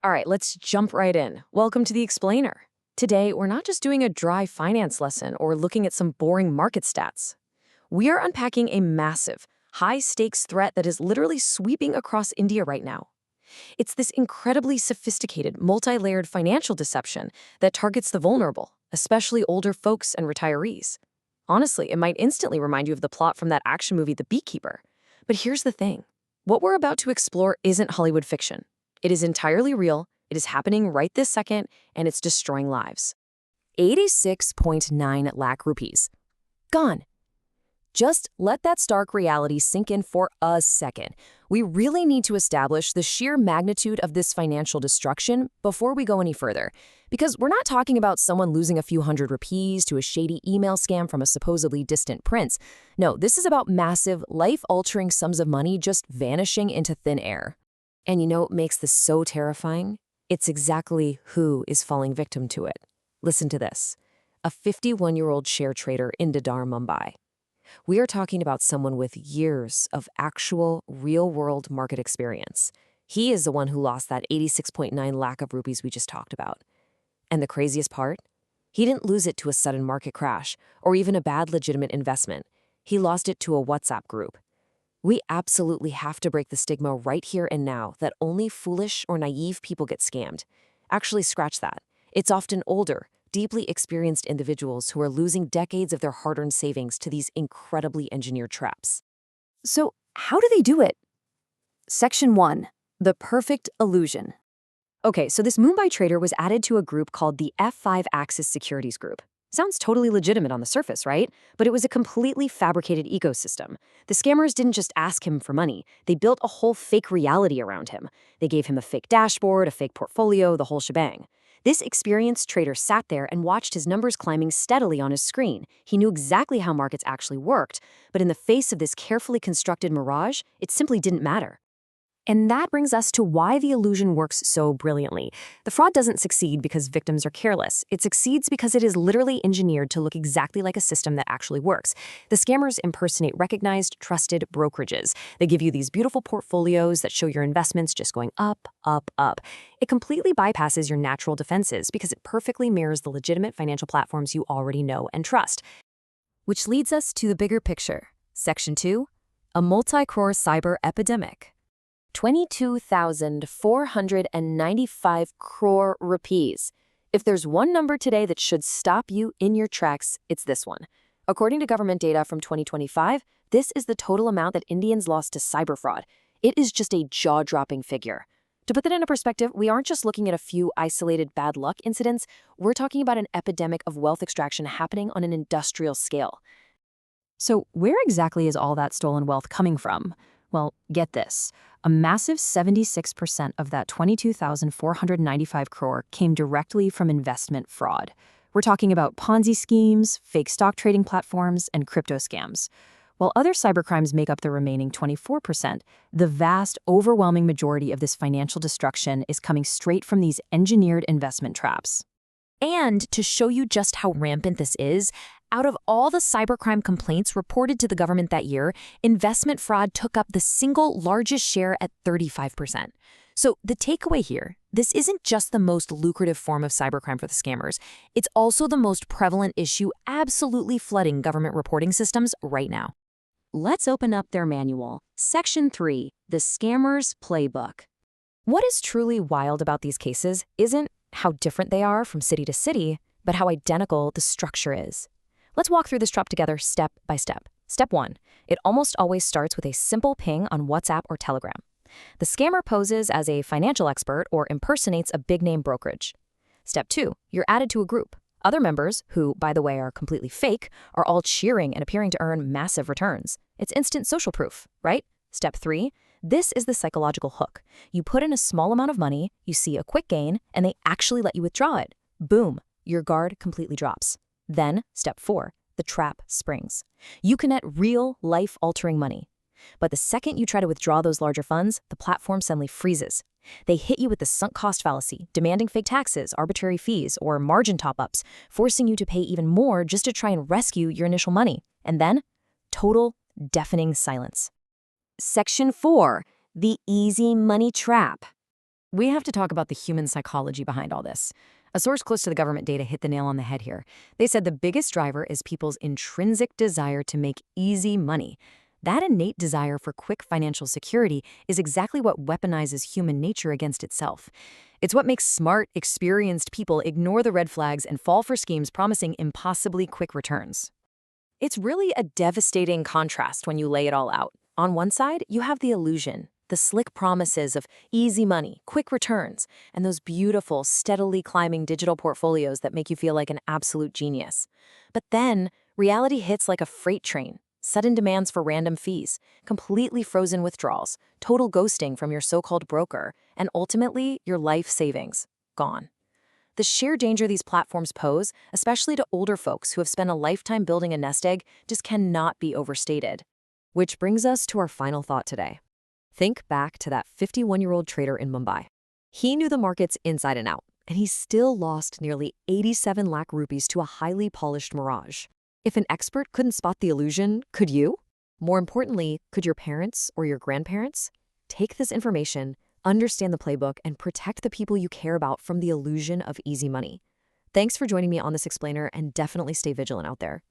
All right, let's jump right in. Welcome to The Explainer. Today, we're not just doing a dry finance lesson or looking at some boring market stats. We are unpacking a massive, high stakes threat that is literally sweeping across India right now. It's this incredibly sophisticated, multi layered financial deception that targets the vulnerable, especially older folks and retirees. Honestly, it might instantly remind you of the plot from that action movie, The Beekeeper. But here's the thing, what we're about to explore isn't Hollywood fiction. It is entirely real, it is happening right this second, and it's destroying lives. 86.9 lakh rupees. Gone. Just let that stark reality sink in for a second. We really need to establish the sheer magnitude of this financial destruction before we go any further. Because we're not talking about someone losing a few hundred rupees to a shady email scam from a supposedly distant prince. No, this is about massive, life-altering sums of money just vanishing into thin air. And you know what makes this so terrifying? It's exactly who is falling victim to it. Listen to this. A 51-year-old share trader in Dadar, Mumbai. We are talking about someone with years of actual, real-world market experience. He is the one who lost that 86.9 lakh of rupees we just talked about. And the craziest part? He didn't lose it to a sudden market crash or even a bad legitimate investment. He lost it to a WhatsApp group. We absolutely have to break the stigma right here and now that only foolish or naive people get scammed. Actually, scratch that. It's often older, deeply experienced individuals who are losing decades of their hard-earned savings to these incredibly engineered traps. So, how do they do it? Section 1. The perfect illusion. Okay, so this Mumbai trader was added to a group called the F5 Axis Securities Group. Sounds totally legitimate on the surface, right? But it was a completely fabricated ecosystem. The scammers didn't just ask him for money. They built a whole fake reality around him. They gave him a fake dashboard, a fake portfolio, the whole shebang. This experienced trader sat there and watched his numbers climbing steadily on his screen. He knew exactly how markets actually worked, but in the face of this carefully constructed mirage, it simply didn't matter. And that brings us to why the illusion works so brilliantly. The fraud doesn't succeed because victims are careless. It succeeds because it is literally engineered to look exactly like a system that actually works. The scammers impersonate recognized, trusted brokerages. They give you these beautiful portfolios that show your investments just going up, up, up. It completely bypasses your natural defenses because it perfectly mirrors the legitimate financial platforms you already know and trust. Which leads us to the bigger picture. Section 2, a multi-crore cyber epidemic. 22,495 crore rupees. If there's one number today that should stop you in your tracks, it's this one. According to government data from 2025, this is the total amount that Indians lost to cyber fraud. It is just a jaw-dropping figure. To put that into perspective, we aren't just looking at a few isolated bad luck incidents, we're talking about an epidemic of wealth extraction happening on an industrial scale. So where exactly is all that stolen wealth coming from? Well, get this. A massive 76% of that 22,495 crore came directly from investment fraud. We're talking about Ponzi schemes, fake stock trading platforms, and crypto scams. While other cybercrimes make up the remaining 24%, the vast, overwhelming majority of this financial destruction is coming straight from these engineered investment traps. And to show you just how rampant this is, out of all the cybercrime complaints reported to the government that year, investment fraud took up the single largest share at 35%. So the takeaway here, this isn't just the most lucrative form of cybercrime for the scammers. It's also the most prevalent issue absolutely flooding government reporting systems right now. Let's open up their manual. Section 3, the Scammer's Playbook. What is truly wild about these cases isn't how different they are from city to city, but how identical the structure is. Let's walk through this trap together step by step. Step 1. It almost always starts with a simple ping on WhatsApp or Telegram. The scammer poses as a financial expert or impersonates a big-name brokerage. Step 2. You're added to a group. Other members, who, by the way, are completely fake, are all cheering and appearing to earn massive returns. It's instant social proof, right? Step 3. This is the psychological hook. You put in a small amount of money, you see a quick gain, and they actually let you withdraw it. Boom, your guard completely drops. Then, step 4, the trap springs. You can net real, life-altering money. But the second you try to withdraw those larger funds, the platform suddenly freezes. They hit you with the sunk cost fallacy, demanding fake taxes, arbitrary fees, or margin top-ups, forcing you to pay even more just to try and rescue your initial money. And then, total, deafening silence. Section 4, the easy money trap. We have to talk about the human psychology behind all this. A source close to the government data hit the nail on the head here. They said the biggest driver is people's intrinsic desire to make easy money. That innate desire for quick financial security is exactly what weaponizes human nature against itself. It's what makes smart, experienced people ignore the red flags and fall for schemes promising impossibly quick returns. It's really a devastating contrast when you lay it all out. On one side, you have the illusion, the slick promises of easy money, quick returns, and those beautiful, steadily climbing digital portfolios that make you feel like an absolute genius. But then, reality hits like a freight train. Sudden demands for random fees, completely frozen withdrawals, total ghosting from your so-called broker, and ultimately, your life savings gone. The sheer danger these platforms pose, especially to older folks who have spent a lifetime building a nest egg, just cannot be overstated. Which brings us to our final thought today. Think back to that 51-year-old trader in Mumbai. He knew the markets inside and out, and he still lost nearly 87 lakh rupees to a highly polished mirage. If an expert couldn't spot the illusion, could you? More importantly, could your parents or your grandparents? Take this information, understand the playbook, and protect the people you care about from the illusion of easy money. Thanks for joining me on this explainer, and definitely stay vigilant out there.